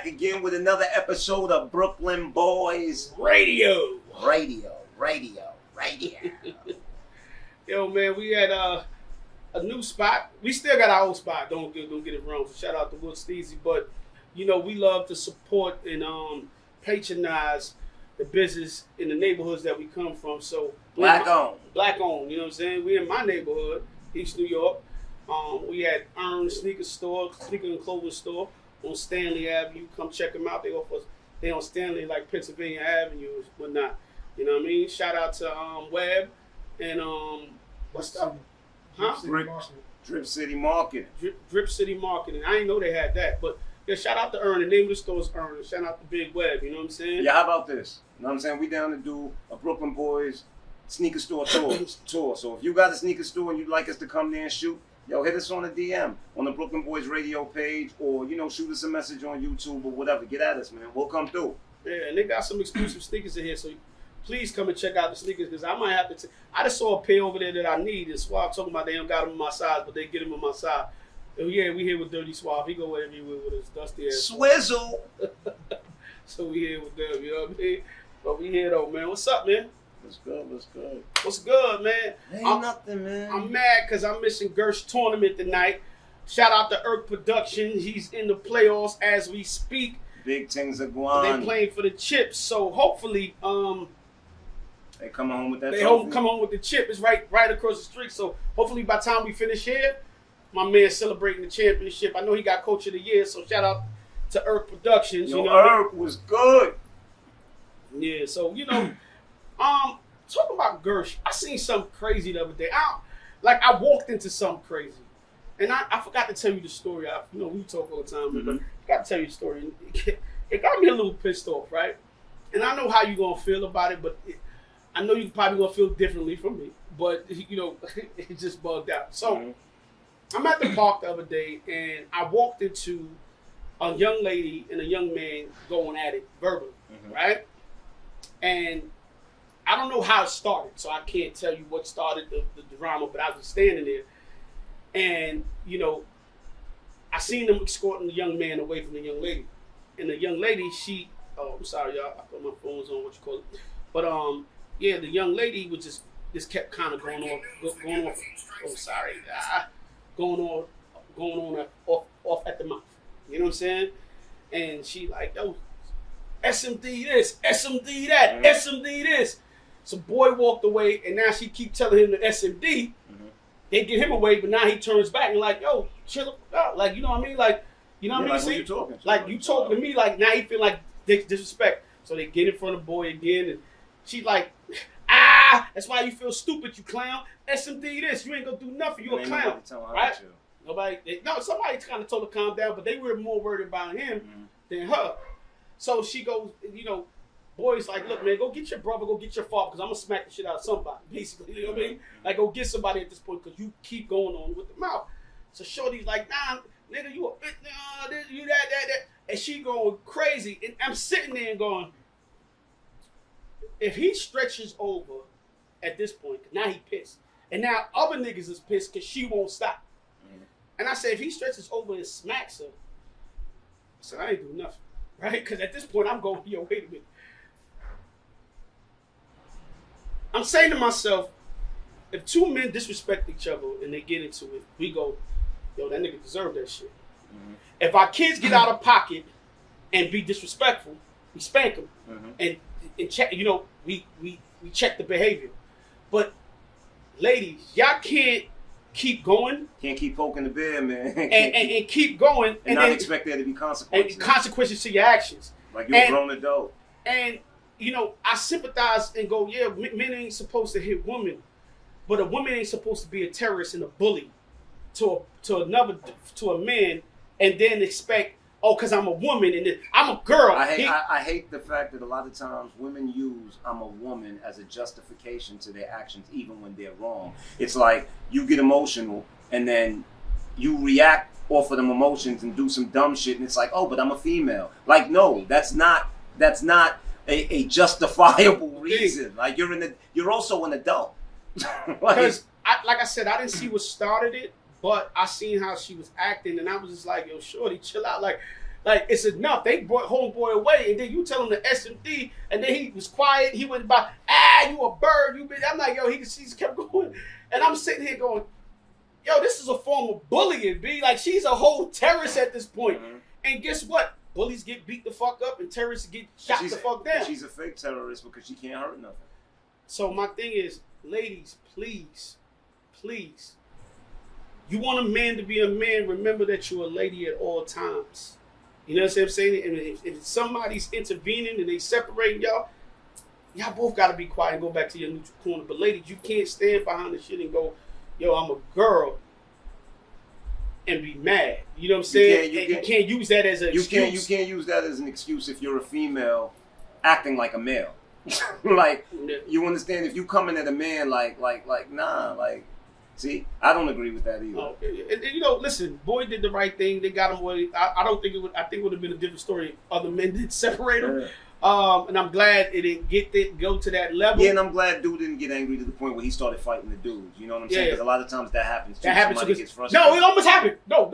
again with another episode of Brooklyn Boys Radio. Yo, man, we had a new spot. We still got our old spot. Don't get it wrong. So shout out to Will Steezy, but you know we love to support and patronize the business in the neighborhoods that we come from. So black owned. You know what I'm saying? We in my neighborhood, East New York. We had Earn Sneaker and Clothing Store on Stanley Avenue. Come check them out. They on Stanley, like Pennsylvania Avenue and whatnot. You know what I mean? Shout out to Webb and what's up? Drip City Marketing. Drip City Marketing. I didn't know they had that, but yeah, shout out to Earn. The name of the store is Earn. Shout out to Big Webb. You know what I'm saying? Yeah, how about this? You know what I'm saying? We down to do a Brooklyn Boys sneaker store tour. So if you got a sneaker store and you'd like us to come there and shoot, yo, hit us on a DM on the Brooklyn Boys radio page, or shoot us a message on YouTube or whatever. Get at us, man. We'll come through. Yeah, and they got some exclusive sneakers in here, so please come and check out the sneakers, because I might have to. I just saw a pair over there that I need. And Suave talking about they don't got them on my size, but they get them on my side. And yeah, we here with Dirty Suave. He go everywhere with his dusty ass. Swizzle. So we here with them, you know what I mean? But we here though, man. What's up, man? What's good, man? Ain't nothing, man. I'm mad because I'm missing Gersh's tournament tonight. Shout out to Irk Productions. He's in the playoffs as we speak. Big things are going. They playing for the chip, so hopefully, they come home with that. They come home with the chip. It's right across the street. So hopefully, by the time we finish here, my man's celebrating the championship. I know he got Coach of the Year, so shout out to Irk Productions. Yo, Irk was good. Yeah, so talking about Gersh, I seen something crazy the other day. I walked into something crazy, and I forgot to tell you the story. We talk all the time, but I got to tell you the story. It got me a little pissed off, right? And I know how you gonna feel about it, but I know you probably gonna feel differently from me. But it just bugged out. So I'm at the park the other day, and I walked into a young lady and a young man going at it verbally, right? And I don't know how it started, so I can't tell you what started the drama, but I was standing there, and, I seen them escorting the young man away from the young lady. And the young lady, I'm sorry, y'all, I thought my phone was on, what you call it. But, the young lady was just kept kind of going on off at the mouth. You know what I'm saying? And she like, yo, SMD this, SMD that, SMD this. So boy walked away, and now she keep telling him the SMD. They get him away, but now he turns back and like, yo, chill out. Like, you know what I mean? Like, you know what I mean? Like, you talking to? Like, you talking to me, like, now he feel like disrespect. So they get in front of the boy again, and she like, that's why you feel stupid, you clown. SMD this, you ain't gonna do nothing, you a clown. Right? Somebody kind of told her to calm down, but they were more worried about him than her. So she goes, boy's like, look, man, go get your brother, go get your father, because I'm going to smack the shit out of somebody, basically. You know what I mean? Like, go get somebody at this point, because you keep going on with the mouth. So Shorty's like, nah, nigga, you a bitch, nah, you that. And she going crazy. And I'm sitting there and going, if he stretches over at this point, now he pissed. And now other niggas is pissed because she won't stop. And I said, if he stretches over and smacks her, I said, I ain't doing nothing. Right? Because at this point, I'm going, yo, wait a minute. I'm saying to myself, if two men disrespect each other and they get into it, we go, yo, that nigga deserve that shit. If our kids get out of pocket and be disrespectful, we spank them and check. We check the behavior. But ladies, y'all can't keep going. Can't keep poking the bear, man. and keep going and not expect there to be consequences. And consequences to your actions. Like you're a grown adult. And I sympathize and go, yeah, men ain't supposed to hit women, but a woman ain't supposed to be a terrorist and a bully to a man, and then expect, because I'm a woman and then I'm a girl. I hate the fact that a lot of times women use "I'm a woman" as a justification to their actions, even when they're wrong. It's like you get emotional and then you react off of them emotions and do some dumb shit, and it's like, oh, but I'm a female. Like, no, that's not a justifiable reason. Like you're also an adult. Because like I said, I didn't see what started it, but I seen how she was acting, and I was just like, yo, shorty, chill out. Like, Like, it's enough. They brought homeboy away, and then you tell him the SMD, and then he was quiet. He went by, you a bird, you bitch. I'm like, yo, he just kept going. And I'm sitting here going, yo, this is a form of bullying, B. Like, she's a whole terrorist at this point. Mm-hmm. And guess what? Bullies get beat the fuck up, and terrorists get shot the fuck down. She's a fake terrorist because she can't hurt nothing. So my thing is, ladies, please, please, you want a man to be a man, remember that you're a lady at all times. You know what I'm saying? And if somebody's intervening and they separating y'all both got to be quiet and go back to your neutral corner. But ladies, you can't stand behind the shit and go, yo, I'm a girl, and be mad. You know what I'm saying? You can't use that as an excuse. You can't use that as an excuse if you're a female acting like a male. Like, you understand? If you coming at a man like, nah, like, see, I don't agree with that either. And you know, listen, boy did the right thing. They got him away. I don't think I think it would have been a different story if other men did separate him. Yeah. And I'm glad it didn't go to that level. Yeah, and I'm glad dude didn't get angry to the point where he started fighting the dudes. You know what I'm saying? Because a lot of times that happens too. Somebody gets frustrated. No, it almost happened. No.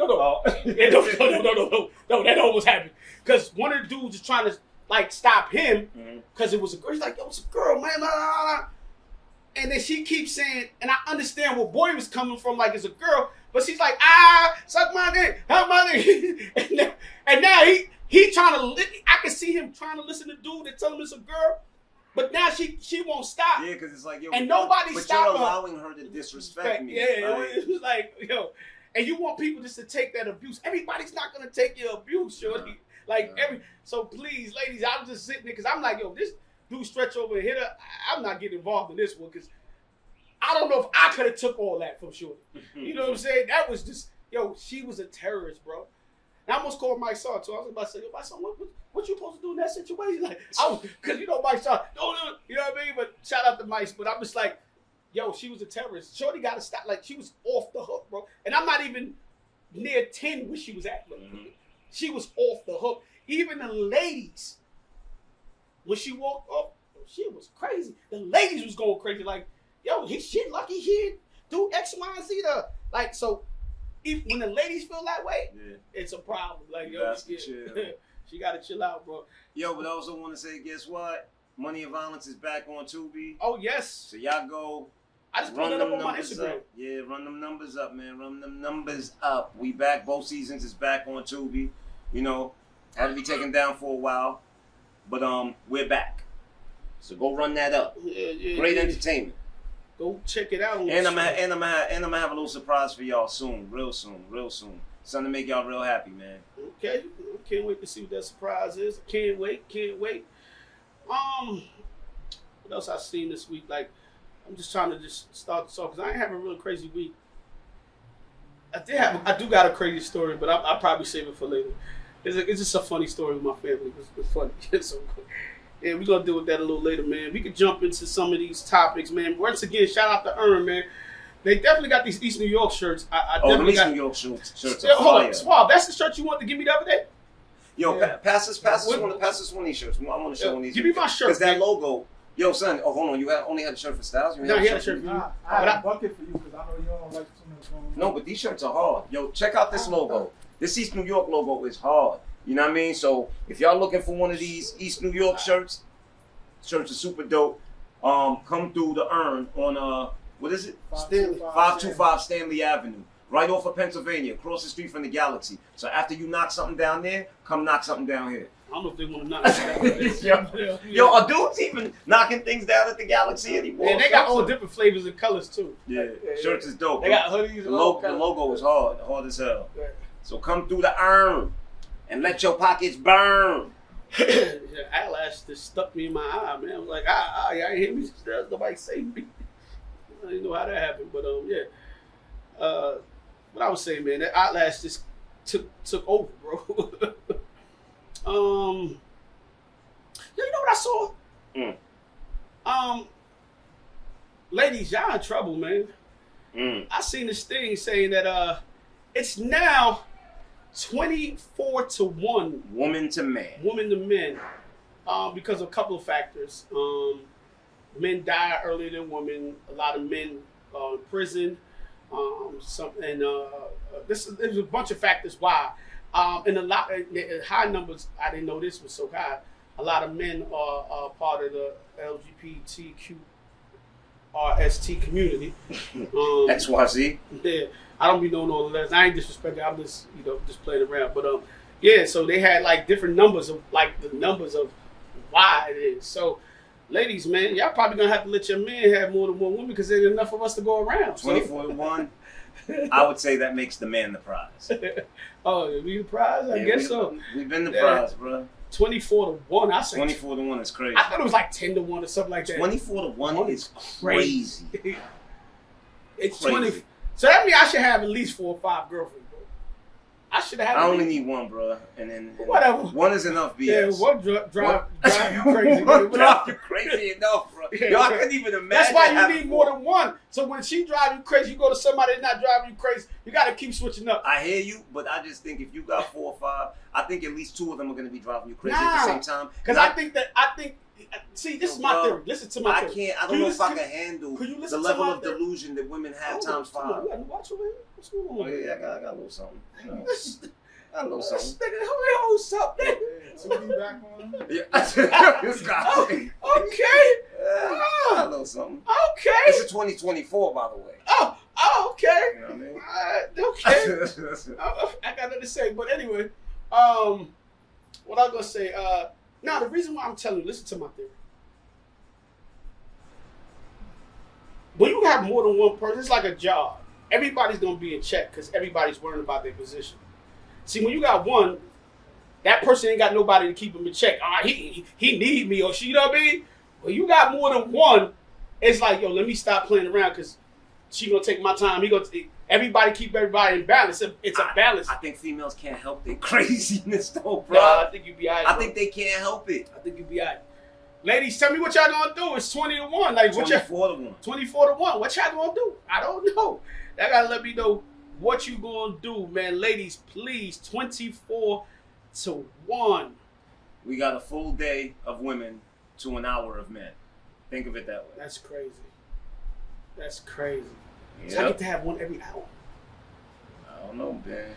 No, that almost happened. Because one of the dudes is trying to like stop him because it was a girl. He's like, yo, it's a girl, man. Blah, blah, blah. And then she keeps saying, and I understand where boy was coming from, like it's a girl, but she's like, suck my dick, help my dick. and now he trying to, I can see him trying to listen to dude and tell him it's a girl, but now she won't stop. Yeah, because it's like, yo, and nobody's stopping her. But you're allowing her to disrespect me. Yeah, it was like, yo, and you want people just to take that abuse. Everybody's not going to take your abuse, shorty. So please, ladies, I'm just sitting there because I'm like, yo, this dude stretch over and hit her. I'm not getting involved in this one because I don't know if I could have took all that from shorty. You know what I'm saying? That was just, yo, she was a terrorist, bro. And I almost called my son, so I was about to say, yo, my son, what you supposed to do in that situation? Like, because you know my son, don't do it, you know what I mean? But shout out to Mice, but I'm just like, yo, she was a terrorist. Shorty got to stop. Like, she was off the hook, bro. And I'm not even near 10 where she was at. She was off the hook. Even the ladies, when she walked up, she was crazy. The ladies was going crazy. Like, yo, she lucky he didn't do X, Y, and Z to, like, so when the ladies feel that way, it's a problem. Like, yo, she got to chill out, bro. Yo, but I also want to say, guess what? Money and Violence is back on Tubi. Oh, yes. So y'all go. I just put that up on my Instagram. Yeah, run them numbers up, man. Run them numbers up. We back. Both seasons is back on Tubi. You know, had to be taken down for a while, but we're back. So go run that up. Great entertainment. Go check it out. And I'm gonna have a little surprise for y'all soon, real soon. Something to make y'all real happy, man. Okay, can't wait to see what that surprise is. Can't wait. What else I seen this week? Like, I'm just trying to just start this off because I ain't having a real crazy week. I do got a crazy story, but I'll probably save it for later. It's just a funny story with my family. It's funny. So, yeah, we're going to deal with that a little later, man. We could jump into some of these topics, man. Once again, shout out to Earn, man. They definitely got these East New York shirts. The East New York shirts are hold fire. on, Suave, that's the shirt you wanted to give me the other day? Yo, pass us one of these shirts. I want to show one of these. Give me my shirt. Because that logo. Yo, son, hold on. You only had a shirt for Styles? No, he had a shirt for you. I had a bucket for you because I know you don't like too much going on. No, but these shirts are hard. Yo, check out this logo. This East New York logo is hard. You know what I mean? So if y'all looking for one of these East New York shirts are super dope. Come through the Earn on what is it? 525 Stanley Avenue. Right off of Pennsylvania, across the street from the Galaxy. So after you knock something down there, come knock something down here. I don't know if they want to knock something down. Yo, are dudes even knocking things down at the Galaxy anymore? Yeah, they got all different flavors and colors too. Yeah, shirts is dope. They got hoodies. The logo is hard as hell. Yeah. So come through the Earn and let your pockets burn. Eyelash just stuck me in my eye, man. I was like, y'all ain't hear me. Nobody saved me. I didn't know how that happened, but yeah. What I was saying, man, that eyelash just took over, bro. You know what I saw? Ladies, y'all in trouble, man. I seen this thing saying that it's now 24-1. Woman to men. Because of a couple of factors. Men die earlier than women. A lot of men in prison. There's a bunch of factors why. And a lot high numbers. I didn't know this was so high. A lot of men are part of the LGBTQRST community. XYZ. Yeah, I don't be knowing all the letters. I ain't disrespecting. I'm just just playing around. But yeah. So they had like different numbers of like the numbers of why it is. So, ladies, man, y'all probably gonna have to let your man have more than one woman because there's enough of us to go around. 24 to 1. I would say that makes the man the prize. Oh, we the prize? I guess so. We've been the prize, bro. 24 to 1. I say 24 to 1 is crazy. I thought it was like 10 to 1 or something like that. 24 to 1 is crazy. It's crazy. 20. So that means I should have at least 4 or 5 girlfriends, bro. I should have. I only need one, bro, and then whatever. One is enough. BS. Yeah, one drive you crazy. One drive you crazy enough, bro. Yeah, Yo, I couldn't even imagine. That's why you need more than one. So when she drive you crazy, you go to somebody that's not driving you crazy. You got to keep switching up. I hear you, but I just think if you got 4 or 5, I think at least 2 of them are going to be driving you crazy at the same time. Because I think. See, this is my theory. Listen to my theory. I don't know if I can handle the level of delusion that women have times 5. You got to watch over here. What's going on? Oh, yeah, I got a little something. You know. I know This something. nigga, hold something. Tubi back on. Yeah. This guy. Okay. I know something. Okay. It's a 2024, by the way. Oh, okay. You know what I mean? Okay. I got nothing to say, but anyway, what I was gonna say. Now the reason why I'm telling you, listen to my theory. When you have more than one person, it's like a job. Everybody's gonna be in check because everybody's worrying about their position. See, when you got one, that person ain't got nobody to keep him in check. He need me, or she, you know what I mean? When you got more than one, it's like, yo, let me stop playing around because she gonna take my time. Everybody keep everybody in balance. It's a balance. I think females can't help their craziness, though, bro. Nah, I think you be alright. I think they can't help it. I think you be alright. Ladies, tell me what y'all gonna do. It's 20 to 1. Like 24 to 1. 24 to 1. What y'all gonna do? I don't know. Y'all gotta let me know what you gonna do, man. Ladies, please, 24 to 1. We got a full day of women to an hour of men. Think of it that way. That's crazy. That's crazy. Yep. So I get to have one every hour. I don't know, man.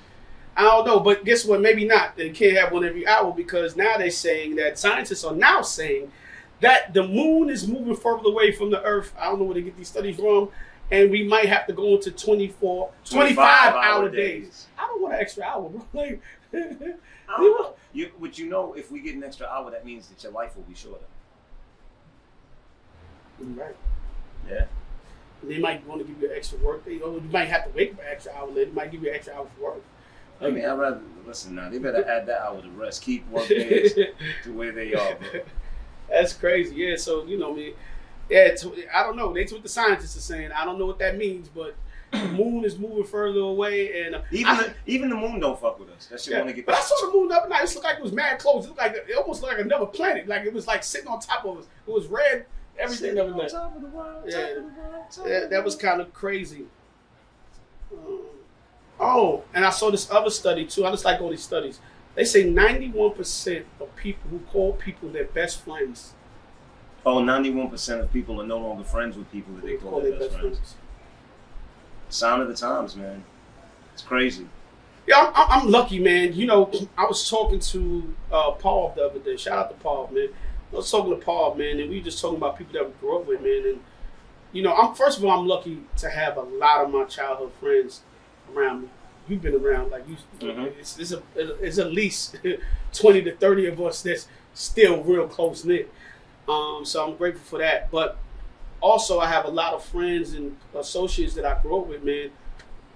I don't know, but guess what? Maybe not. They can't have one every hour because now they're saying that scientists are now saying that the moon is moving further away from the Earth. I don't know where they get these studies from. And we might have to go into 25 hour days. I don't want an extra hour, bro. Like, But you know, if we get an extra hour, that means that your life will be shorter. Right. Yeah. And they might want to give you an extra work day. You might have to wait for an extra hour. They might give you an extra hour for work. I mean, I'd rather, listen now, they better add that hour to rest. Keep work days the way they are, bro. That's crazy. Yeah, so, man. Yeah, I don't know. That's what the scientists are saying. I don't know what that means, but the moon is moving further away, and even the moon don't fuck with us. That shit want to get. But I saw the moon the other night. It looked like it was mad close. It almost looked like another planet. Like it was like sitting on top of us. It was red. Everything the other night. Yeah, that was kind of crazy. And I saw this other study too. I just like all these studies. They say 91% of people who call people their best friends. 91% of people are no longer friends with people that they call their best friends. Sign of the times, man. It's crazy. Yeah, I'm lucky, man. I was talking to Paul the other day. Shout out to Paul, man. I was talking to Paul, man, and we were just talking about people that we grew up with, man. And first of all, I'm lucky to have a lot of my childhood friends around me. You've been around, like it's at least 20 to 30 of us that's still real close knit. So I'm grateful for that. But also, I have a lot of friends and associates that I grew up with, man,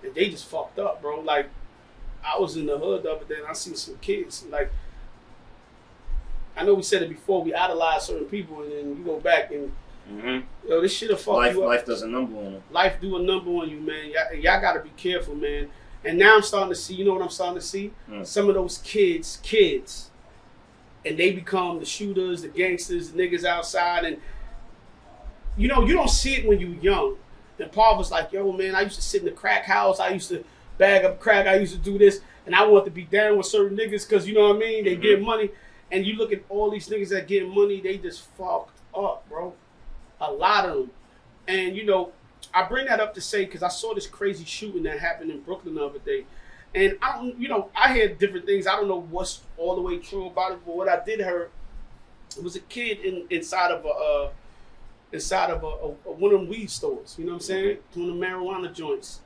and they just fucked up, bro. Like, I was in the hood the other day, and I seen some kids. Like, I know we said it before, we idolize certain people, and then you go back and, this shit will fuck you up. Life does a number on them. Life do a number on you, man. Y'all got to be careful, man. And now I'm starting to see, you know what I'm starting to see? Some of those kids, and they become the shooters, the gangsters, the niggas outside, and you don't see it when you're young. And Paul was like, yo, man, I used to sit in the crack house. I used to bag up crack. I used to do this. And I wanted to be down with certain niggas because, you know what I mean? They get money. And you look at all these niggas that get money, they just fucked up, bro. A lot of them. And, I bring that up to say, because I saw this crazy shooting that happened in Brooklyn the other day. And I don't, I hear different things. I don't know what's all the way true about it, but what I did hear, it was a kid inside of one of them weed stores. You know what I'm saying? One of the marijuana joints,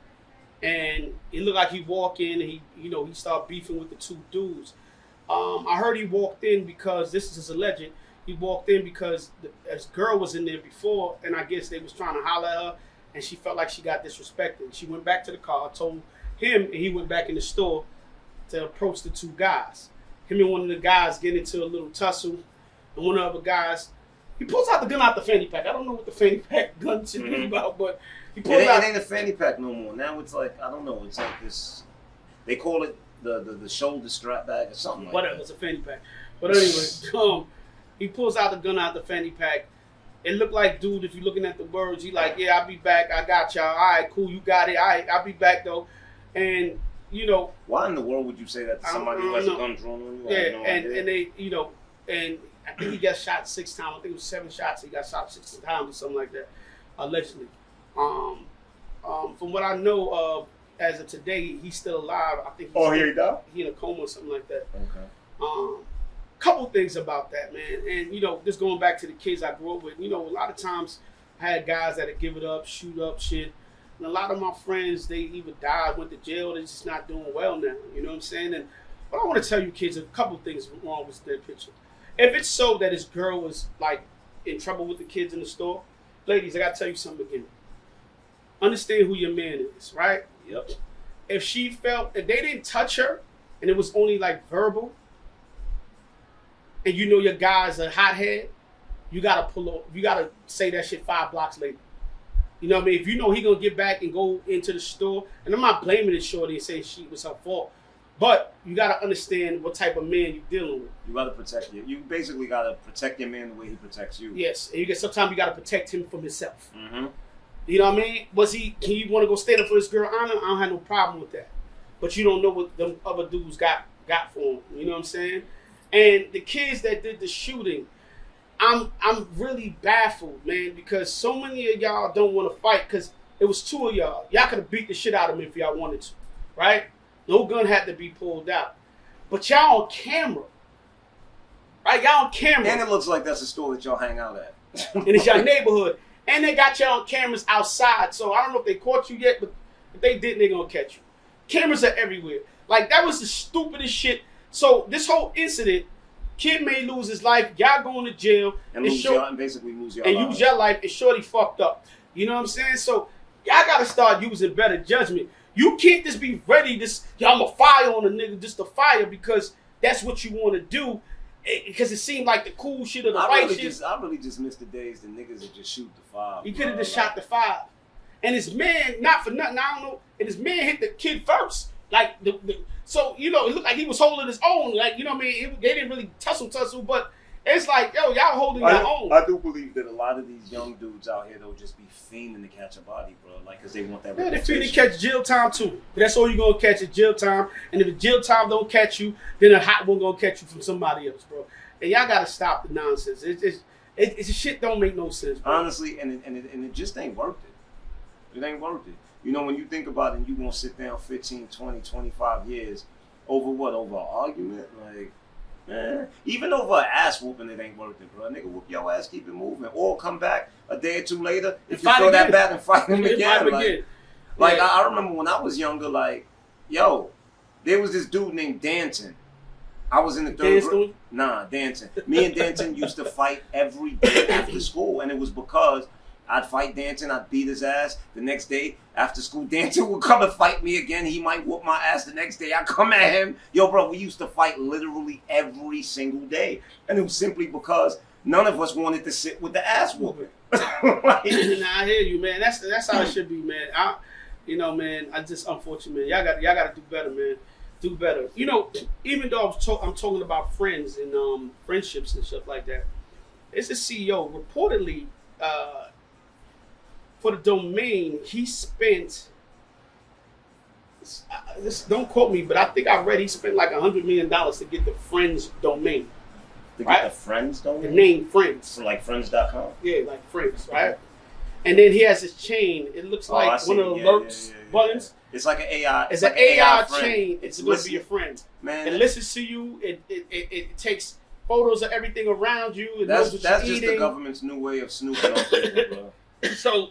and it looked like he walked in and he started beefing with the two dudes. I heard he walked in because this is alleged. He walked in because this girl was in there before, and I guess they was trying to holler at her, and she felt like she got disrespected. She went back to the car, told him, and he went back in the store to approach the two guys. Him and one of the guys get into a little tussle, and one of the other guys, he pulls out the gun out the fanny pack. I don't know what the fanny pack gun should be about, but he pulls out. It ain't a fanny pack no more. Now it's like, I don't know, it's like this, they call it the shoulder strap bag or something like Whatever, that. it's a fanny pack. But anyway, he pulls out the gun out the fanny pack. It looked like, dude, if you're looking at the words, he like, yeah, I'll be back. I got y'all. All right, cool, you got it. All right, I'll be back, though. And, why in the world would you say that to somebody who has a gun drawn on you? Yeah, and they, and I think he got shot 6 times. I think it was 7 shots. He got shot 6 times or something like that, allegedly. From what I know of, as of today, he's still alive. I think he died? He in a coma or something like that. Okay. Couple things about that, man. And, just going back to the kids I grew up with, a lot of times I had guys that would give it up, shoot up shit. And a lot of my friends, they either died, went to jail, they're just not doing well now. You know what I'm saying? And but I want to tell you kids a couple things wrong with their picture. If it's so that his girl was like in trouble with the kids in the store, ladies, I got to tell you something again. Understand who your man is, right? Yep. If they didn't touch her and it was only like verbal, and your guy's a hothead, you gotta pull up. You gotta say that shit 5 blocks later. You know what I mean? If he gonna get back and go into the store, and I'm not blaming this shorty and saying she was her fault, but you gotta understand what type of man you're dealing with. You gotta protect you. You basically gotta protect your man the way he protects you. Yes, and sometimes you gotta protect him from himself. Mm-hmm. You know what I mean? Can he want to go stand up for his girl honor? I don't have no problem with that. But you don't know what them other dudes got for him. You know what I'm saying? And the kids that did the shooting, I'm really baffled, man, because so many of y'all don't want to fight because it was 2 of y'all. Y'all could have beat the shit out of him if y'all wanted to, right? No gun had to be pulled out. But y'all on camera, right? Y'all on camera. And it looks like that's a store that y'all hang out at. And it's your neighborhood. And they got y'all on cameras outside. So I don't know if they caught you yet, but if they didn't, they're going to catch you. Cameras are everywhere. Like, that was the stupidest shit. So this whole incident, kid may lose his life. Y'all going to jail. And basically lose your life. life. Use your life. And shorty fucked up. You know what I'm saying? So y'all got to start using better judgment. You can't just be ready. I'm going to fire on a nigga just to fire because that's what you want to do. Because it seemed like the cool shit of the right shit. I really just miss the days the niggas would just shoot the 5. He could have just shot the 5. And his man, not for nothing, I don't know, and his man hit the kid first. Like, so, it looked like he was holding his own. Like, you know what I mean? They didn't really tussle, but it's like, yo, y'all holding your own. I do believe that a lot of these young dudes out here, they'll just be fiending to catch a body, bro. Like, because they want that reputation. They fiending to catch jail time, too. That's all you're going to catch is jail time. And if the jail time don't catch you, then a hot one going to catch you from somebody else, bro. And y'all got to stop the nonsense. It's shit don't make no sense, bro. Honestly, and it just ain't worth it. It ain't worth it. When you think about it, and you're going to sit down 15, 20, 25 years over what? Over an argument? Like, man, even over an ass whooping, it ain't worth it, bro. Nigga, whoop your ass, keep it moving. Or come back a day or 2 later, if you throw that bat and fight him again. Like I remember when I was younger, like, yo, there was this dude named Danton. I was in the 3rd grade. Nah, Danton. Me and Danton used to fight every day after school, and it was because I'd fight Danton, I'd beat his ass. The next day, after school, Danton would come and fight me again. He might whoop my ass the next day. I'd come at him. Yo, bro, we used to fight literally every single day. And it was simply because none of us wanted to sit with the ass whooping. Nah, I hear you, man. That's how it should be, man. Man, I just unfortunate, man. Y'all got to do better, man. Do better. Even though I'm talking about friends and friendships and stuff like that, it's a CEO reportedly for the domain he spent. Don't quote me, but I think I read he spent like $100 million to get the Friends domain. To get the Friends domain? The name Friends. So like Friends.com? Yeah, like Friends, right? and then he has his chain. It looks like I see. one of the Yeah, alerts yeah. buttons. It's like an AI. It's like an AI friend. chain. It's going to be your friend. Man, It listens to you. It takes photos of everything around you. It that's knows what just you're the eating. government's new way of snooping on people, bro. So,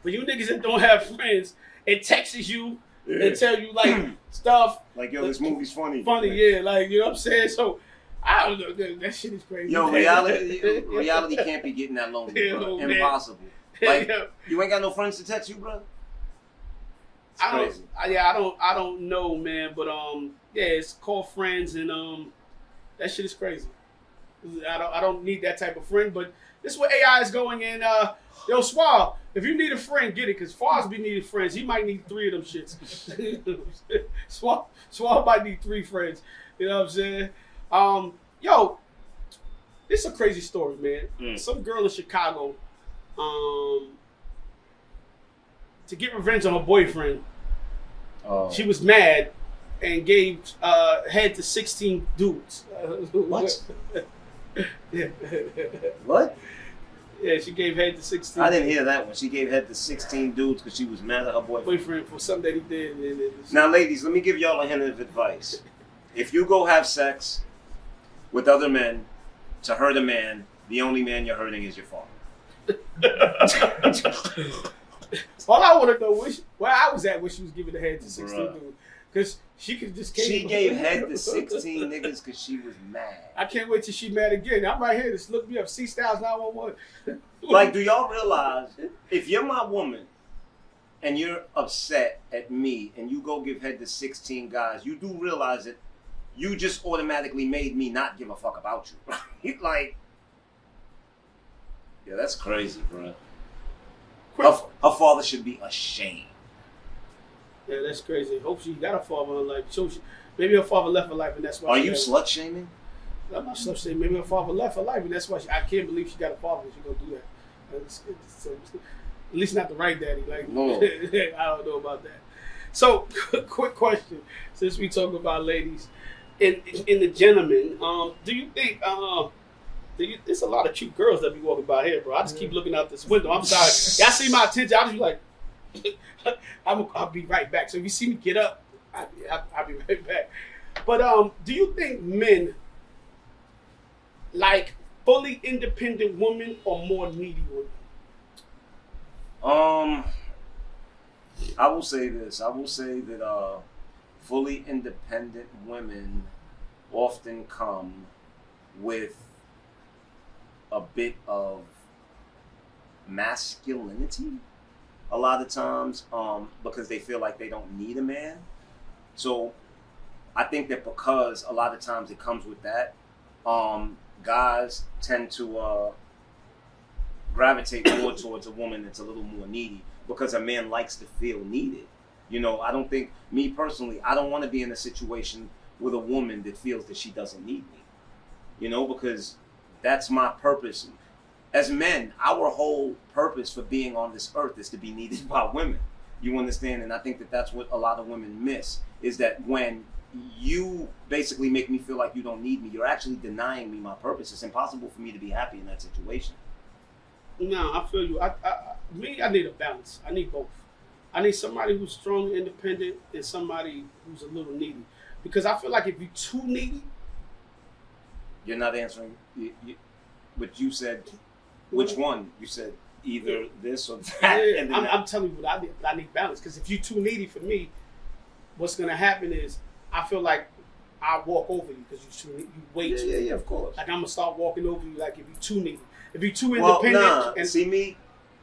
for you niggas that don't have friends, it texts you and tell you like stuff. Like, yo, this movie's funny. Funny, yeah. Like, you know what I'm saying? So, I don't know. That shit is crazy. Yo, reality can't be getting that lonely, bro. Yeah, Impossible. Like, Yeah. you ain't got no friends to text you, bro. It's crazy. I don't know, man. But yeah, it's called friends, and that shit is crazy. I don't need that type of friend, but this is where AI is going. And yo, Swab, if you need a friend, get it, because Swab be needing friends. He might need 3 of them shits. Swab might need 3 friends. You know what I'm saying? Yo, this is a crazy story, man. Some girl in Chicago, to get revenge on her boyfriend, she was mad and gave head to 16 dudes. What? Yeah. What? Yeah, she gave head to 16. I didn't hear that one. She gave head to 16 dudes because she was mad at her boyfriend. For something that he did. Now, ladies, let me give y'all a hint of advice. If you go have sex with other men to hurt a man, the only man you're hurting is your father. All I want to know where I was at when she was giving the head to 16 dudes. Because she could just She gave head to 16 niggas because she was mad. I can't wait till she mad again. I'm right here. Just look me up. C-Styles 911. Like, do y'all realize if you're my woman and you're upset at me and you go give head to 16 guys, you do realize that you just automatically made me not give a fuck about you. Like, yeah, that's crazy, bro. Her father should be ashamed. Yeah, that's crazy. Hope she got a father in her life. So maybe her father left her life, and that's why. Are you slut shaming? I'm not slut shaming. Maybe her father left her life, and that's why I can't believe she got a father. She gonna do that. At least not the right daddy. Like, no. I don't know about that. So, quick question: since we talk about ladies, in the gentlemen, do you think? There's a lot of cute girls that be walking by here, bro. I just keep looking out this window. I'm sorry. Y'all see my attention? I'll just be like. I'll be right back. So if you see me get up, I'll be right back. But do you think men like fully independent women or more needy women? I will say this. I will say that fully independent women often come with a bit of masculinity. A lot of times, because they feel like they don't need a man. So I think that because a lot of times it comes with that, guys tend to gravitate more towards a woman that's a little more needy because a man likes to feel needed. You know, I don't think, me personally, I don't want to be in a situation with a woman that feels that she doesn't need me. You know, because that's my purpose. As men, our whole purpose for being on this earth is to be needed by women. You understand? And I think that that's what a lot of women miss, is that when you basically make me feel like you don't need me, you're actually denying me my purpose. It's impossible for me to be happy in that situation. No, I feel you. I need a balance. I need both. I need somebody who's strong and independent and somebody who's a little needy. Because I feel like if you're too needy... You're not answering what you said. Which one? You said either this or that. Yeah, and I'm telling you what I need balance. Because if you're too needy for me, what's going to happen is I feel like I walk over you because you're too needy. You wait too. Yeah, of course. Like I'm going to start walking over you like if you're too needy. If you're too independent. And see me,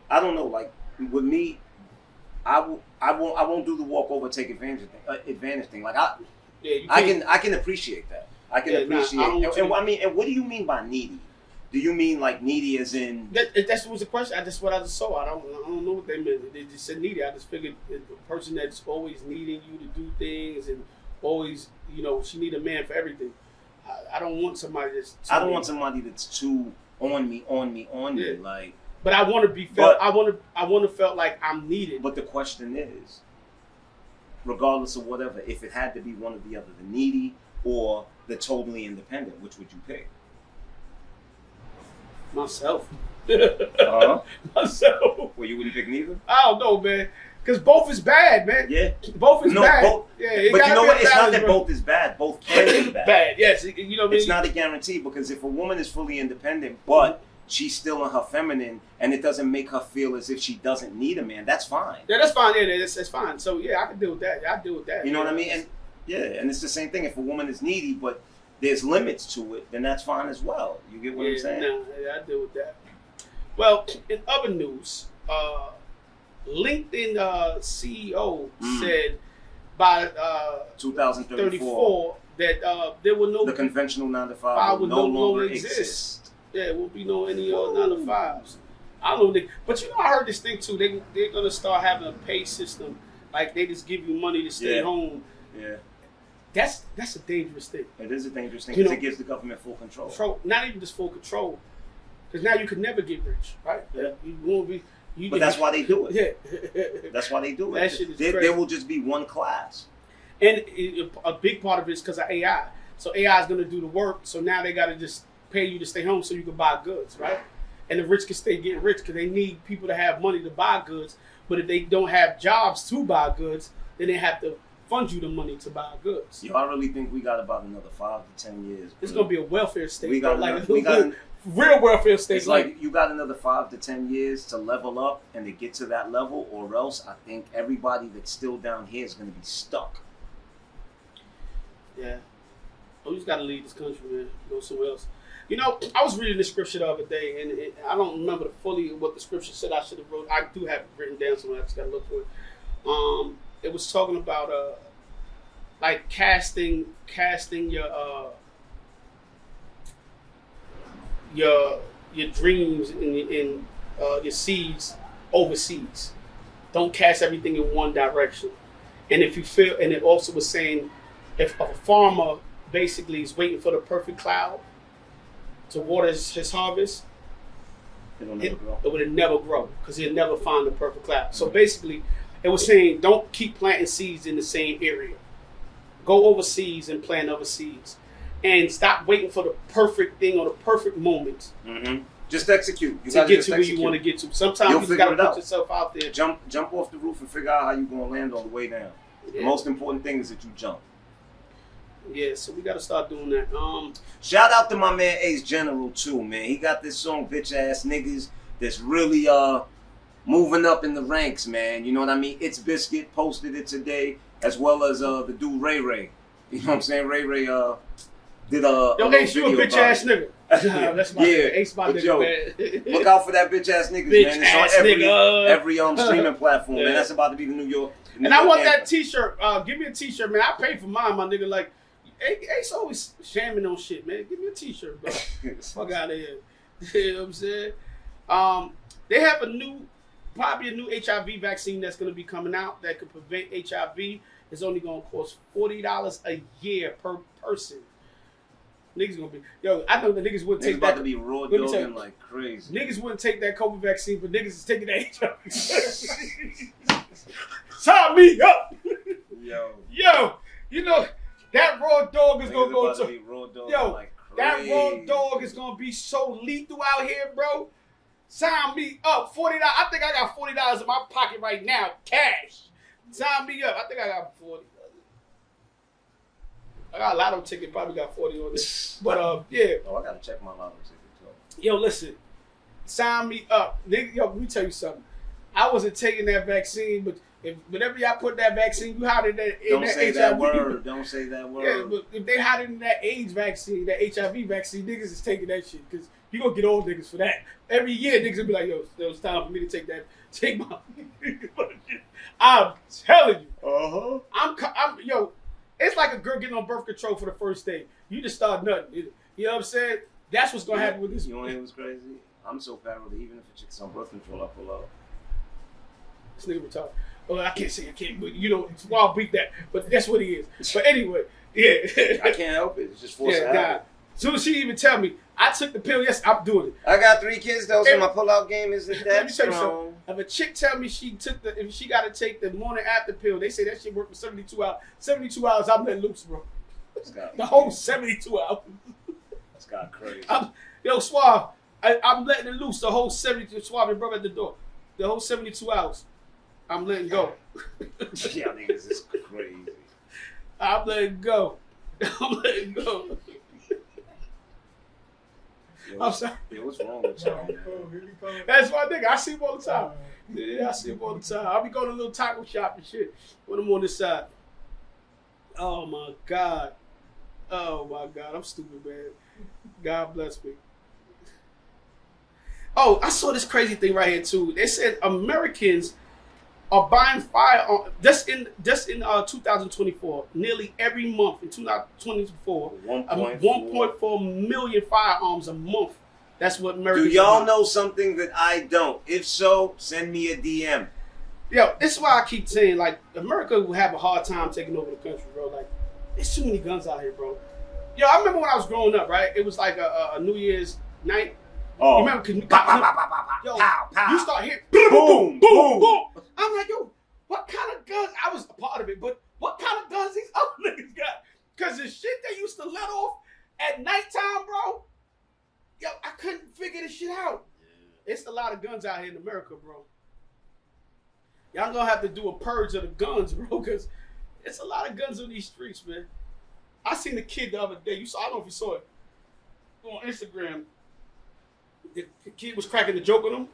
I don't know. Like with me, I won't do the walk over take advantage thing. Like I can appreciate that. I can appreciate. And what do you mean by needy? Do you mean like needy as in? That was the question. That's what I just saw. I don't know what they meant. They just said needy. I just figured the person that's always needing you to do things and always, you know, she need a man for everything. I don't want somebody that's. I don't want somebody that's too on me. Like. But I want to be felt. I want to felt like I'm needed. But the question is, regardless of whatever, if it had to be one or the other, the needy or the totally independent, which would you pick? Myself. Uh-huh. Myself. Well, you wouldn't pick neither? I don't know, man. Because both is bad, man. Yeah. Both is bad. Both. Yeah, But you know what? It's not that bro. both is bad. Both can be bad. Bad, yes. You know what I mean? It's not a guarantee, because if a woman is fully independent, but she's still in her feminine, and it doesn't make her feel as if she doesn't need a man, that's fine. Yeah, that's fine. Yeah, that's fine. So, yeah, I can deal with that. I deal with that. You know what I mean? And and it's the same thing. If a woman is needy, but there's limits to it, then that's fine as well. You get what I'm saying? I deal with that. Well, in other news, LinkedIn CEO said by 2034 that there will no the conventional 9 to 5 will no longer exist. Yeah, there won't be no any 9 to 5s. I don't know, but you know, I heard this thing too. They're gonna start having a pay system, like they just give you money to stay home. Yeah. That's a dangerous thing. It is a dangerous thing because it gives the government full control. Not even just full control, because now you could never get rich, right? Yeah. You won't be. But that's why they do it. Yeah. That's why they do it. That shit is there crazy. will just be one class. And a big part of it is because of AI. So AI is going to do the work. So now they got to just pay you to stay home so you can buy goods, right? And the rich can stay getting rich because they need people to have money to buy goods. But if they don't have jobs to buy goods, then they have to fund you the money to buy goods. Yo, I really think we got about another 5 to 10 years. It's going to be a welfare state. We got real welfare state. It's like you got another 5 to 10 years to level up and to get to that level, or else I think everybody that's still down here is going to be stuck. Yeah. Oh, you just got to leave this country, man. Go somewhere else. You know, I was reading the scripture the other day, and I don't remember fully what the scripture said. I should have wrote. I do have it written down somewhere. I just got to look for it. It was talking about like casting your dreams in your seeds overseas. Don't cast everything in one direction. And if you feel, and it also was saying, if a farmer basically is waiting for the perfect cloud to water his harvest, it would never grow because he'll never find the perfect cloud. So basically, it was saying don't keep planting seeds in the same area. Go overseas and plant overseas. And stop waiting for the perfect thing or the perfect moment. Mm-hmm. Just execute. You to get to where you want to get to. Sometimes you just got to put yourself out there. Jump off the roof and figure out how you're going to land on the way down. Yeah. The most important thing is that you jump. Yeah, so we got to start doing that. Shout out to my man Ace General too, man. He got this song Bitch Ass Niggas that's really moving up in the ranks, man. You know what I mean? It's Biscuit posted it today, as well as the dude Ray Ray. You know what I'm saying? Ray Ray did a Ace, you a bitch ass nigga. That's my nigga. Ace my nigga, man. Look out for that bitch ass niggas, bitch man. It's on every streaming platform, man. That's about to be the New York. And I want that T-shirt. Give me a T-shirt, man. I paid for mine, my nigga. Like, Ace always shamming on shit, man. Give me a T-shirt, bro. Fuck out of here. You know what I'm saying? They have probably a new HIV vaccine that's going to be coming out that could prevent HIV. It's only going to cost $40 a year per person. Niggas gonna be, I know the niggas wouldn't take that. About to be raw dogging like crazy. Niggas wouldn't take that COVID vaccine, but niggas is taking that HIV. Sign me up. Yo, you know that raw dog is gonna go to. That raw dog is gonna be so lethal out here, bro. Sign me up. $40. I think I got $40 in my pocket right now, cash. Sign me up. I think I got 40. I got a lotto ticket, probably got 40 on it. But yeah. Oh, I gotta check my lotto ticket too. Yo, listen. Sign me up. Nigga, let me tell you something. I wasn't taking that vaccine, but whenever y'all put that vaccine, you hide it in that Don't say HIV. that word. Don't say that word. Yeah, but if they hide it in that AIDS vaccine, that HIV vaccine, niggas is taking that shit. Because you gonna get old niggas for that. Every year, niggas will be like, yo, it's time for me to take that. Take my I'm telling you. Yo, it's like a girl getting on birth control for the first day. You just start nutting. You know what I'm saying? That's what's going to happen with this. You want to hear what's crazy? I'm so paranoid that even if a chick's on birth control, I pull out. This nigga retarded. Well, I can't say I can't, but it's wild beat that. But that's what he is. But anyway, yeah. I can't help it. It's just forced to happen. As soon as she even tell me, I took the pill, yes, I'm doing it. I got 3 kids though, so my pull-out game isn't that strong. If a chick tell me if she got to take the morning after pill, they say that shit work for 72 hours. 72 hours, I'm letting loose, bro. The whole 72 hours. That's got crazy. Yo, Suave, I'm letting it loose. The whole 72 swabbing brother at the door. The whole 72 hours. I'm letting go. Yeah, niggas is crazy. I'm letting go. I'm letting go. I'm sorry. Yeah, what's wrong with y'all, man? That's my nigga. I see him all the time. Yeah, I see him all the time. I'll be going to a little taco shop and shit when I'm on this side. Oh my God. Oh my God. I'm stupid, man. God bless me. Oh, I saw this crazy thing right here too. They said Americans are buying firearms just in 2024. Nearly every month in 2024, 1.4 million firearms a month. That's what Americans. Do y'all know something that I don't? If so, send me a DM. Yo, this is why I keep saying, like, America will have a hard time taking over the country, bro. Like, there's too many guns out here, bro. Yo, I remember when I was growing up, right? It was like a New Year's night. Oh, you remember? Yo, pow, pow. you start hearing Boom, boom, boom. I'm like, yo, what kind of guns? I was a part of it, but what kind of guns these other niggas got? Because the shit they used to let off at nighttime, bro, yo, I couldn't figure this shit out. It's a lot of guns out here in America, bro. Y'all gonna have to do a purge of the guns, bro, because it's a lot of guns on these streets, man. I seen a kid the other day. I don't know if you saw it on Instagram. The kid was cracking the joke on him,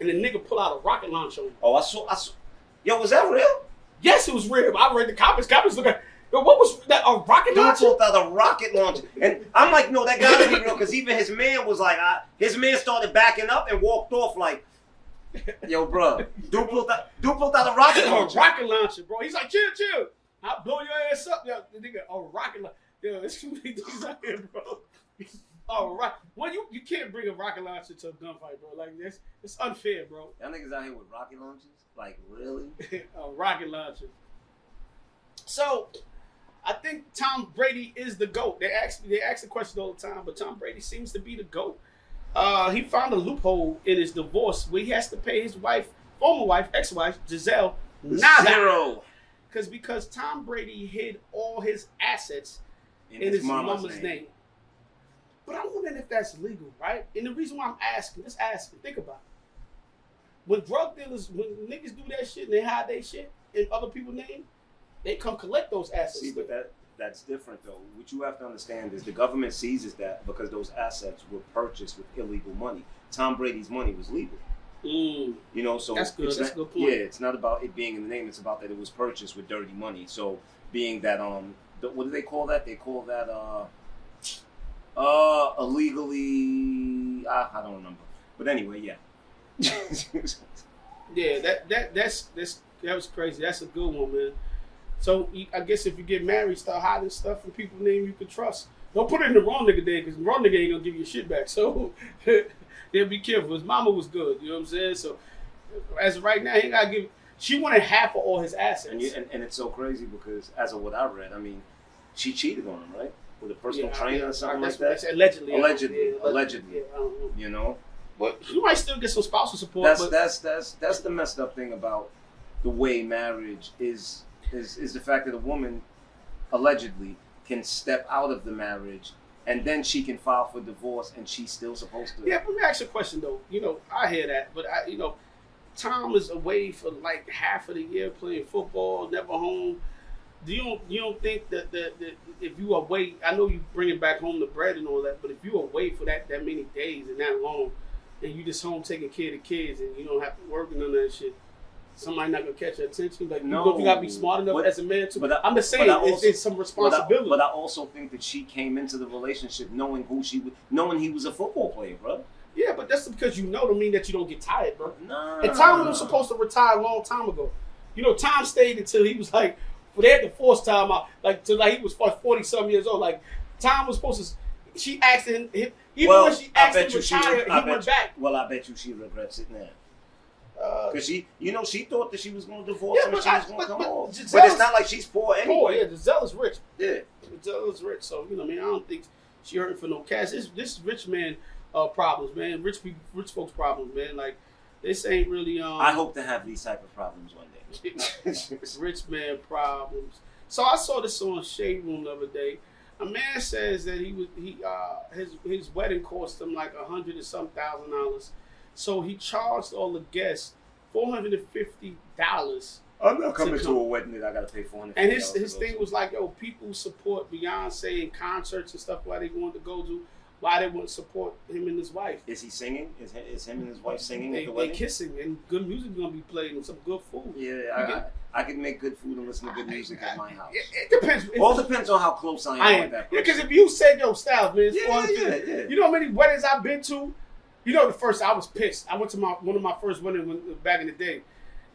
and the nigga pull out a rocket launcher on him. Oh, I saw. Yo, was that real? Yes, it was real. I read the comments. Comments look at, yo, what was that? A rocket Dude launcher? pulled out a rocket launcher, and I'm like, no, that gotta be real, because even his man was like, his man started backing up and walked off like, yo, bro, dude pulled out a rocket launcher. A rocket launcher, bro. He's like, chill. I'll blow your ass up. Yo, the nigga, a rocket launcher. Yo, there's too many things out here, bro. All right. Well, you can't bring a rocket launcher to a gunfight, bro. Like, it's unfair, bro. Y'all niggas out here with rocket launchers? Like, really? A rocket launcher. So, I think Tom Brady is the GOAT. They ask the question all the time, but Tom Brady seems to be the GOAT. He found a loophole in his divorce where he has to pay his former wife, ex-wife, Giselle, nada. Zero. Because Tom Brady hid all his assets in his mama's name. But I'm wondering if that's legal, right? And the reason why I'm asking, think about it. When drug dealers, when niggas do that shit and they hide their shit in other people's name, they come collect those assets. See, but that's different though. What you have to understand is the government seizes that because those assets were purchased with illegal money. Tom Brady's money was legal. You know, so that's good. That's a good point. Yeah, it's not about it being in the name. It's about that it was purchased with dirty money. So being that what do they call that? They call that illegally. I don't remember. But anyway, yeah. Yeah, that was crazy. That's a good one, man. So I guess if you get married, start hiding stuff from people's name you can trust. Don't put it in the wrong nigga day, because the wrong nigga ain't gonna give you your shit back. So yeah, be careful. His mama was good, you know what I'm saying? So as of right now, he ain't gotta give. She wanted half of all his assets. And it's so crazy because as of what I read, I mean, she cheated on him, right? With a personal trainer or something like that. Allegedly. Allegedly. Yeah, I don't know. You know. But you might still get some spousal support. That's the messed up thing about the way marriage is the fact that a woman allegedly can step out of the marriage and then she can file for divorce and she's still supposed to. Yeah, but let me ask you a question though. You know, I hear that, but Tom is away for like half of the year playing football, never home. Do you don't think that if you away, I know you bring it back home the bread and all that, but if you away for that many days and that long, and you just home taking care of the kids and you don't have to work and none of that shit, somebody not gonna catch your attention. Like, no, you gotta be smart enough as a man to. But I'm just saying, it's some responsibility. But I also think that she came into the relationship knowing knowing he was a football player, bro. Yeah, but that's because don't mean that you don't get tired, bro. No. And Tom was supposed to retire a long time ago. You know, Tom stayed until he was like, they had to force Tom out, like till like he was 40-some years old. Like Tom was supposed to. She asked him, when she asked him to retire, he went back. Well, I bet you she regrets it now. Because she thought that she was going to divorce him and she was going to come home. But it's not like she's poor anyway. Poor, yeah. Giselle is rich. Yeah. Giselle is rich. So, I don't think she hurting for no cash. This is rich man problems, man. Rich folks problems, man. Like, this ain't really... I hope to have these type of problems one day. Rich man problems. So I saw this on Shade Room the other day. A man says that his wedding cost him like $100 and some $1,000, so he charged all the guests $450. I'm not coming to a wedding that I gotta pay $450. And his thing was like, yo, people support Beyonce in concerts and stuff why they wanted to go to. Why they wouldn't support him and his wife? Is he singing? Is him and his wife singing at the They wedding? kissing and good music gonna be played and some good food. Yeah, I can make good food and listen to good music at my house. It depends. All depends on how close I am with that person. Because if you said, yo, Styles, man, it's yeah. You know how many weddings I've been to? You know, the first I was pissed. I went to one of my first weddings back in the day,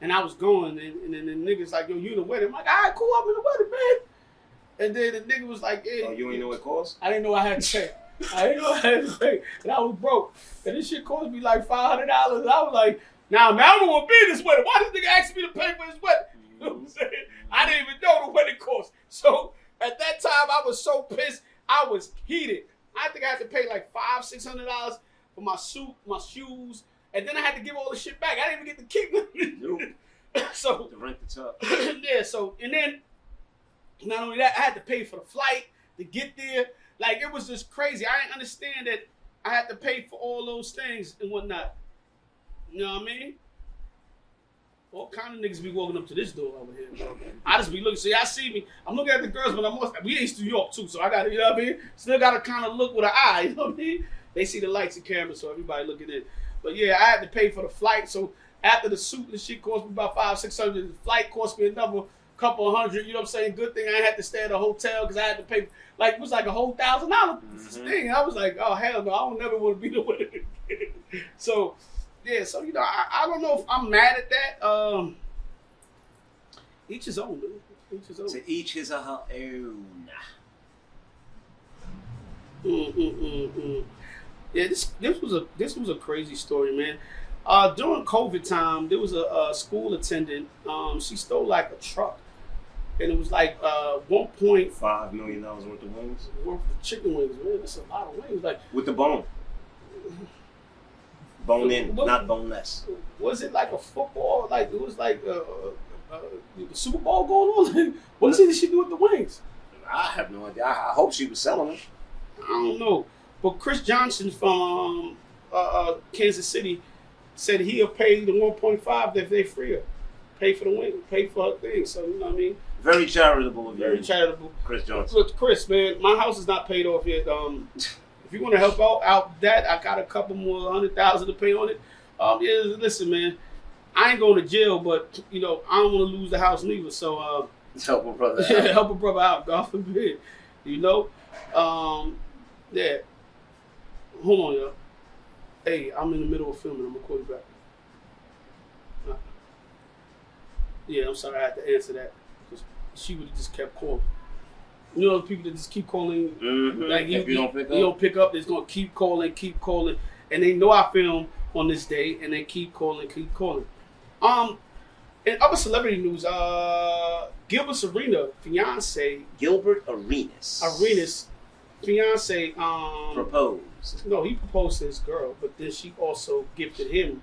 and I was going, and then the niggas like, yo, you in the wedding? I'm like, all right, cool, I'm in the wedding, man. And then the nigga was like, hey, oh, you ain't know what it cost? I didn't know I had to pay. And I was broke. And this shit cost me like $500. And I was like, now I don't want to be in this wedding. Why this nigga ask me to pay for his wedding? You know what I'm saying? I didn't even know the wedding cost. So at that time, I was so pissed. I was heated. I think I had to pay like $500-$600 for my suit, my shoes, and then I had to give all the shit back. I didn't even get to keep it. Nope. So to rent the tub. yeah. So and then not only that, I had to pay for the flight to get there. Like, it was just crazy. I didn't understand that I had to pay for all those things and whatnot. You know what I mean? All kind of niggas be walking up to this door over here, bro. I just be looking. See, I see me. I'm looking at the girls, but we East New York, too, so I got to, you know what I mean? Still got to kind of look with an eye, you know what I mean? They see the lights and cameras, so everybody looking in. But, yeah, I had to pay for the flight, so after the suit and shit cost me about $500-$600, the flight cost me another couple $100, you know what I'm saying? Good thing I had to stay at a hotel because I had to pay, like, it was like a whole $1,000 thing. I was like, oh, hell no, I don't never want to be the one again. So, yeah, so, you know, I don't know if I'm mad at that. Each his own, man. Each his own. To each his or her own. Yeah, this was a crazy story, man. During COVID time, there was a school attendant. She stole like a truck, and it was like $1.5 million worth of wings. Worth of chicken wings, man. That's a lot of wings. Like with the bone. Bone in, not boneless. Was it like a football? Like it was like the Super Bowl going on? What did she do with the wings? I have no idea. I hope she was selling them. I don't know. But Chris Johnson from Kansas City said he'll pay the 1.5 if they free her. Pay for the wing, pay for her thing. So, you know what I mean? Very charitable of you. Very charitable. Chris Johnson. Look, Chris, man, my house is not paid off yet. If you want to help out that, I got a couple more $100,000 to pay on it. Yeah, listen, man, I ain't going to jail, but, you know, I don't want to lose the house neither. So, help a brother out. Yeah, help a brother out, God forbid. You know? Yeah. Hold on, y'all. Hey, I'm in the middle of filming. I'm going to call you back. Yeah, I'm sorry I had to answer that. Because she would have just kept calling. You know, the people that just keep calling. Mm-hmm. Like, if you don't pick up. You don't pick up, they're going to keep calling. And they know I film on this day, and they keep calling. In other celebrity news, Gilbert Arenas' fiance. Gilbert Arenas. Fiance. Proposed. No, he proposed to his girl, but then she also gifted him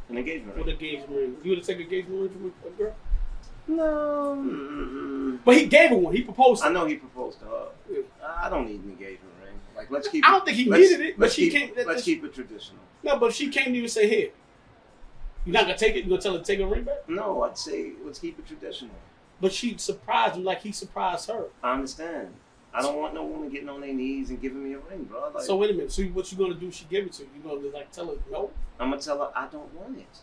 an engagement with an engagement ring. You would have taken an engagement ring from a girl? No. Mm-mm. But he gave her one. He proposed to her. I know he proposed to her. Yeah. I don't need an engagement ring. Like, let's keep. I don't think he needed it, but she came. Let's keep it traditional. No, but if she came to you and say, "Here, you're not gonna take it. You're gonna tell her to take her ring back." No, I'd say let's keep it traditional. But she surprised him like he surprised her. I understand. I don't want no woman getting on their knees and giving me a ring, bro. Like, so wait a minute. So what you gonna do? She give it to you. You gonna like tell her no? I'm gonna tell her I don't want it.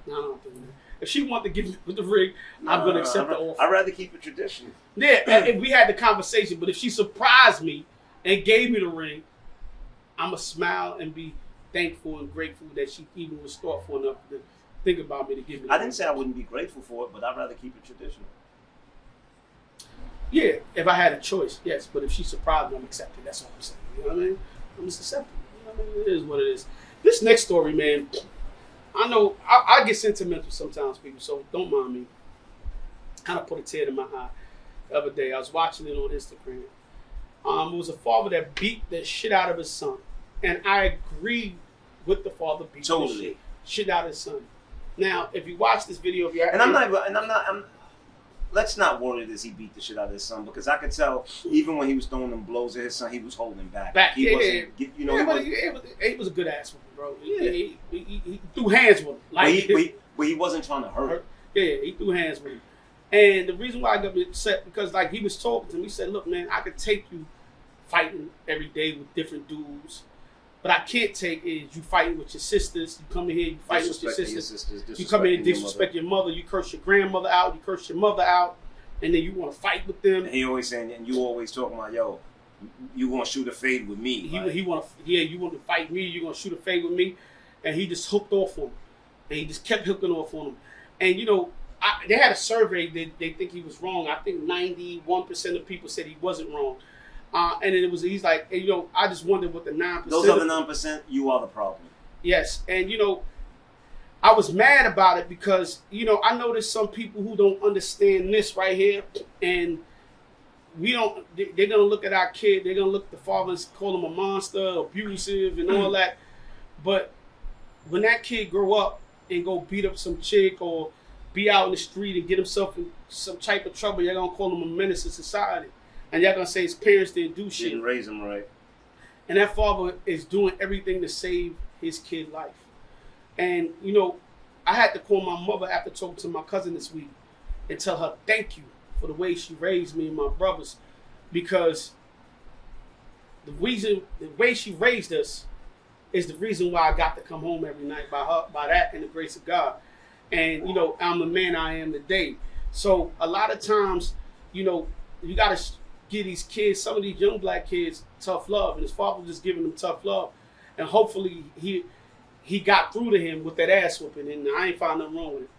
No, I don't think that. If she want to give me the ring, I'm gonna accept the offer. I'd rather keep it traditional. Yeah, if we had the conversation, but if she surprised me and gave me the ring, I'ma smile and be thankful and grateful that she even was thoughtful enough to think about me to give me the I ring. didn't say I wouldn't be grateful for it, but I'd rather keep it traditional. Yeah, if I had a choice, yes. But if she surprised me, I'm accepting. That's all I'm saying. You know what I mean? I'm just accepting. You know what I mean? It is what it is. This next story, man, I know I get sentimental sometimes, people, so don't mind me. Kind of put a tear in my eye the other day. I was watching it on Instagram. It was a father that beat the shit out of his son. And I agree with the father beating the shit out of his son. Now, if you watch this video, I'm let's not worry this. He beat the shit out of his son because I could tell even when he was throwing them blows at his son, he was holding back. He wasn't, you know. He was a good ass with him, bro. Yeah. He threw hands with him, like, but he wasn't trying to hurt. Yeah, he threw hands with him. And the reason why I got upset because like he was talking to me, he said, "Look, man, I could take you fighting every day with different dudes." But I can't take is you fighting with your sisters. You come in here, you fight with your sisters. You come in and disrespect your mother. You curse your grandmother out. You curse your mother out. And then you want to fight with them. And he always saying, and you always talking about, yo, you want to shoot a fade with me. You want to fight me. You want to shoot a fade with me. And he just hooked off on him. And he just kept hooking off on him. And, you know, they had a survey that they think he was wrong. I think 91% of people said he wasn't wrong. And then he's like, hey, you know, I just wondered what the 9%. Those other 9%, you are the problem. Yes. And, you know, I was mad about it because, you know, I know there's some people who don't understand this right here. And they're going to look at our kid. They're going to look at the father and call him a monster, abusive and all that. But when that kid grow up and go beat up some chick or be out in the street and get himself in some type of trouble, you're going to call him a menace to society. And y'all gonna say his parents didn't do shit. Didn't raise him right. And that father is doing everything to save his kid life. And, you know, I had to call my mother after talking to my cousin this week and tell her thank you for the way she raised me and my brothers. Because the way she raised us is the reason why I got to come home every night by that and the grace of God. And, you know, I'm the man I am today. So a lot of times, you know, you gotta give these kids, some of these young black kids, tough love, and his father was just giving them tough love, and hopefully he got through to him with that ass whooping, and I ain't found nothing wrong with it.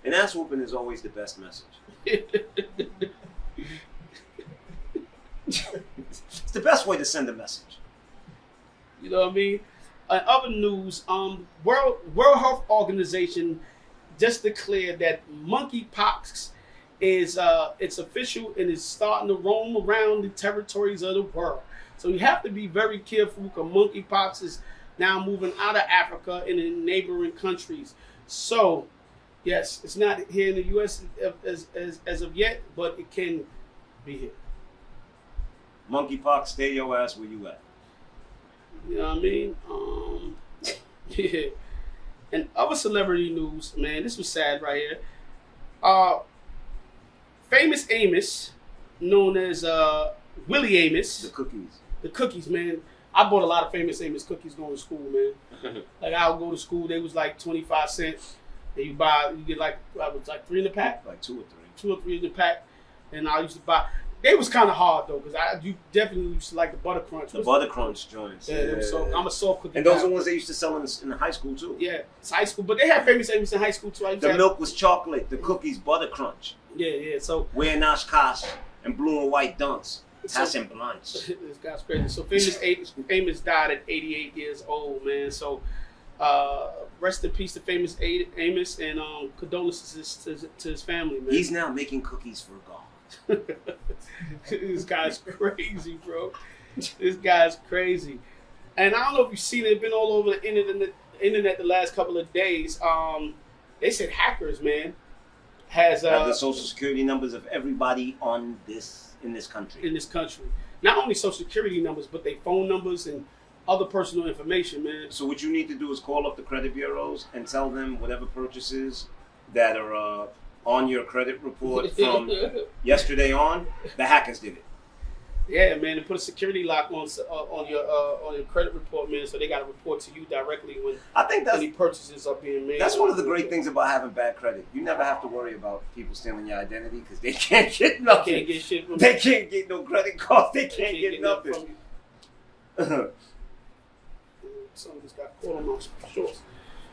An ass whooping is always the best message. It's the best way to send a message. You know what I mean? Other news, World Health Organization just declared that monkeypox is it's official and is starting to roam around the territories of the world. So you have to be very careful because monkeypox is now moving out of Africa and in neighboring countries. So, yes, it's not here in the U.S. as of yet, but it can be here. Monkeypox, stay your ass where you at. You know what I mean? Yeah. And other celebrity news, man, this was sad right here. Famous Amos, known as Willie Amos. The cookies, man. I bought a lot of Famous Amos cookies going to school, man. Like I would go to school, they was like 25 cents. And you get like, I was like 3 in the pack? Like 2 or 3. 2 or 3 in the pack. And I used to buy, they was kind of hard though, because you definitely used to like the Butter Crunch. The Butter Crunch joints. Yeah. So I'm a soft cookie. And those are the ones they used to sell in high school too. Yeah, it's high school. But they had Famous Amos in high school too. The milk was chocolate, the cookies Butter Crunch. Yeah. So wearing Oshkosh and blue and white dunks. Passing blunts. This guy's crazy. So Famous died at 88 years old, man. So rest in peace to Famous Amos and condolences to his family, man. He's now making cookies for God. This guy's crazy, bro. This guy's crazy. And I don't know if you've seen it. It's been all over the internet the last couple of days. They said hackers, man, have the social security numbers of everybody in this country. Not only social security numbers, but their phone numbers and other personal information, man. So what you need to do is call up the credit bureaus and tell them whatever purchases that are on your credit report from yesterday on, the hackers did it. Yeah, man, and put a security lock on your credit report, man, so they got to report to you directly when any purchases are being made. That's one of the great things about having bad credit. You never have to worry about people stealing your identity because they can't get nothing. They can't get shit from They can't get no credit cards. They can't get nothing. Some just got caught on my shorts.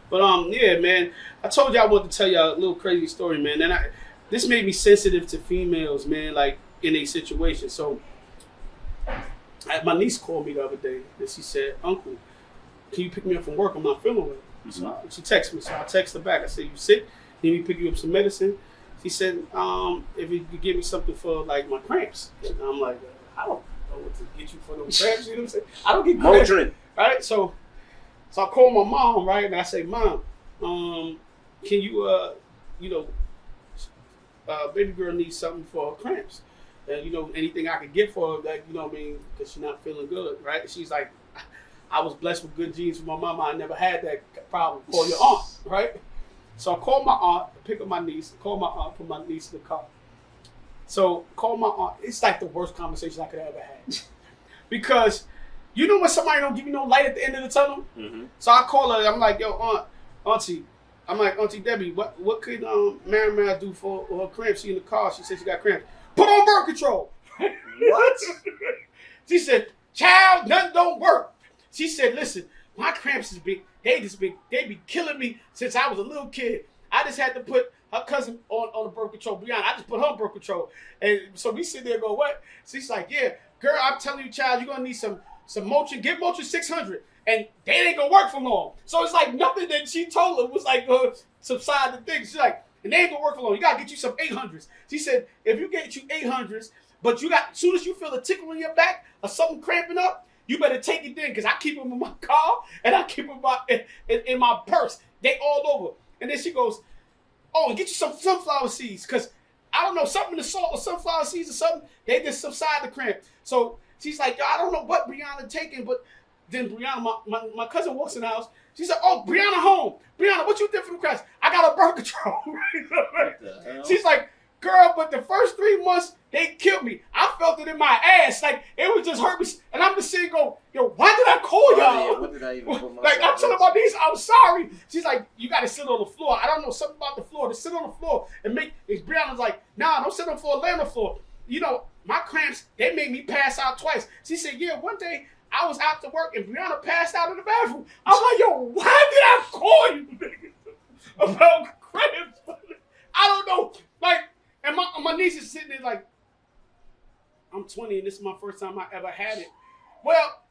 But yeah, man, I told you I wanted to tell you a little crazy story, man. And this made me sensitive to females, man, like in a situation. So my niece called me the other day and she said, "Uncle, can you pick me up from work? I'm not feeling well." So she texted me, so I texted her back. I said, "You sick? Can we pick you up some medicine?" She said, "If you could give me something for like my cramps." And I'm like, "I don't know what to get you for no cramps." You know what I'm saying? I don't get cramps. Motrin. Right? So I called my mom, right? And I say, "Mom, can you, baby girl needs something for her cramps. And, you know, anything I could get for her, like, you know what I mean, because she's not feeling good, right? She's like, I was blessed with good genes from my mama. I never had that problem. Call your aunt, right? So I called my aunt, pick up my niece, call my aunt, put my niece in the car. So call my aunt. It's like the worst conversation I could ever have. Because you know when somebody don't give you no light at the end of the tunnel? Mm-hmm. So I call her, I'm like, yo, auntie. I'm like, Auntie Debbie, what could Mary do for her cramps? She in the car, she said she got cramps. Put on birth control. What? She said, child, nothing don't work. She said, listen, my cramps is big. They be killing me since I was a little kid. I just had to put her cousin on the birth control. Brianna, I just put her on birth control. And so we sit there and go, what? She's like, yeah, girl, I'm telling you, child, you're going to need some Motrin. Get Motrin 600. And they ain't going to work for long. So it's like nothing that she told her was like subside the thing. She's like, and they ain't going to work for long. You got to get you some 800s. She said, if you get you 800s, but you got, as soon as you feel a tickle in your back or something cramping up, you better take it in because I keep them in my car and I keep them in my purse. They all over. And then she goes, oh, and get you some sunflower seeds because I don't know, something in the salt or sunflower seeds or something, they just subside the cramp. So she's like, yo, I don't know what Brianna taking, but then Brianna, my cousin walks in the house. She said, oh, Brianna home. Brianna, what you did for the cramps? I got a birth control. What the hell? She's like, girl, but the first 3 months, they killed me. I felt it in my ass. Like, it was just hurt me. And I'm just sitting go, yo, why did I call y'all? What did I even put myself like, I'm telling my niece, I'm sorry. She's like, you got to sit on the floor. I don't know, something about the floor. To sit on the floor and make, Brianna's like, nah, don't sit on the floor, lay on the floor. You know, my cramps, they made me pass out twice. She said, yeah, one day, I was out to work and Brianna passed out in the bathroom. I'm like, yo, why did I call you about cramps? I don't know. Like, and my niece is sitting there like, I'm 20 and this is my first time I ever had it. Well,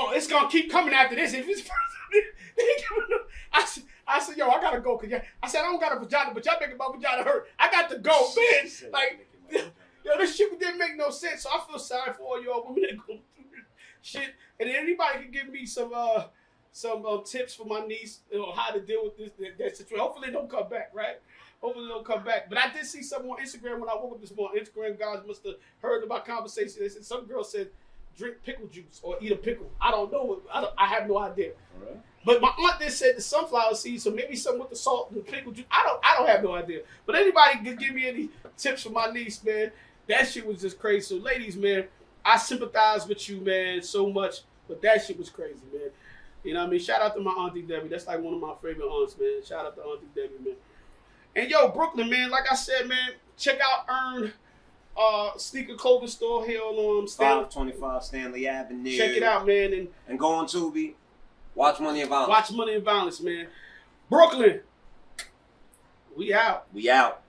it's going to keep coming after this. If it's first time, I said, yo, I got to go. I said, I don't got a vagina, but y'all making my vagina hurt. I got to go, man. Like, yo, this shit didn't make no sense. So I feel sorry for all y'all women that go through this shit. And anybody can give me some tips for my niece, you know, how to deal with that situation. Hopefully they don't come back, right? Hopefully they'll come back. But I did see something on Instagram when I woke up this morning. Instagram guys must have heard about conversation. They said some girl said drink pickle juice or eat a pickle. I don't know. I have no idea. Right. But my aunt did said the sunflower seeds, so maybe something with the salt and the pickle juice. I don't have no idea. But anybody can give me any tips for my niece, man. That shit was just crazy. So ladies, man, I sympathize with you, man, so much. But that shit was crazy, man. You know what I mean? Shout out to my Auntie Debbie. That's like one of my favorite aunts, man. Shout out to Auntie Debbie, man. And yo, Brooklyn, man, like I said, man, check out Earn sneaker clothing store here on 525 Stanley Avenue. Check it out, man. And go on Tubi. Watch Money and Violence. Watch Money and Violence, man. Brooklyn, we out. We out.